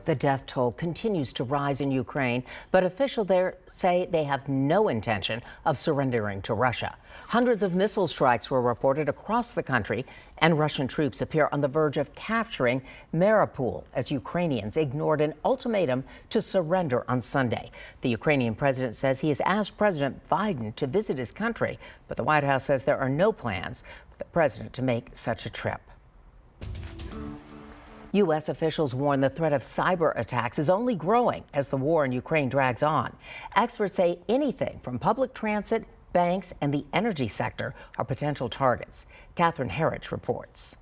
The death toll continues to rise in Ukraine, but officials there say they have no intention of surrendering to Russia. Hundreds of missile strikes were reported across the country, and Russian troops appear on the verge of capturing Mariupol as Ukrainians ignored an ultimatum to surrender on Sunday. The Ukrainian president says he has asked President Biden to visit his country, but the White House says there are no plans for the president to make such a trip. U.S. officials warn the threat of cyber attacks is only growing as the war in Ukraine drags on. Experts say anything from public transit, banks, and the energy sector are potential targets. Catherine Herridge reports.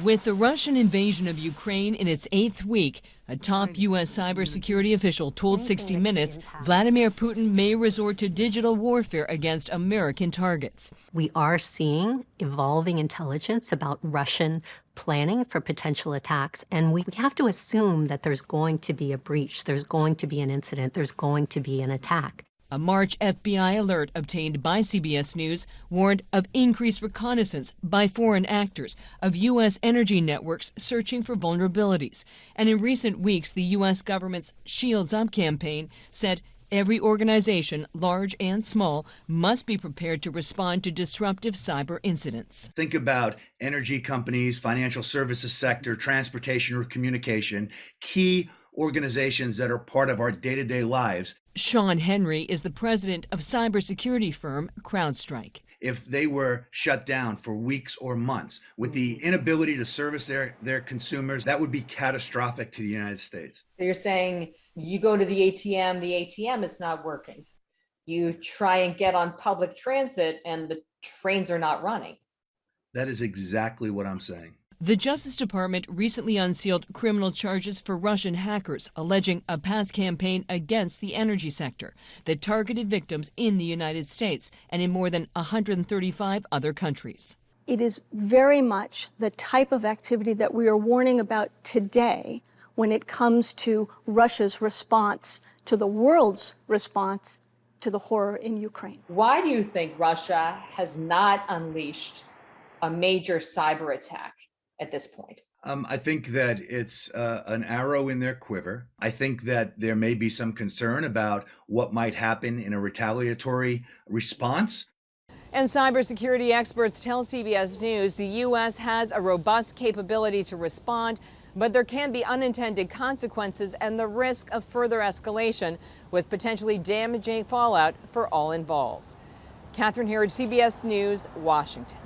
With the Russian invasion of Ukraine in its 8th week, a top U.S. cybersecurity official told 60 Minutes Vladimir Putin may resort to digital warfare against American targets. We are seeing evolving intelligence about Russian planning for potential attacks, and we have to assume that there's going to be a breach, there's going to be an incident, there's going to be an attack. A March FBI alert obtained by CBS News warned of increased reconnaissance by foreign actors of U.S. energy networks searching for vulnerabilities. And in recent weeks, the U.S. government's Shields Up campaign said every organization, large and small, must be prepared to respond to disruptive cyber incidents. Think about energy companies, financial services sector, transportation or communication, key organizations that are part of our day-to-day lives. Sean Henry is the president of cybersecurity firm CrowdStrike. If they were shut down for weeks or months with the inability to service their consumers, that would be catastrophic to the United States. So you're saying you go to the ATM is not working. You try and get on public transit and the trains are not running. That is exactly what I'm saying. The Justice Department recently unsealed criminal charges for Russian hackers alleging a past campaign against the energy sector that targeted victims in the United States and in more than 135 other countries. It is very much the type of activity that we are warning about today when it comes to Russia's response to the world's response to the horror in Ukraine. Why do you think Russia has not unleashed a major cyber attack at this point? I think that it's an arrow in their quiver. I think that there may be some concern about what might happen in a retaliatory response. And cybersecurity experts tell CBS News the U.S. has a robust capability to respond, but there can be unintended consequences and the risk of further escalation with potentially damaging fallout for all involved. Catherine Herridge, CBS News, Washington.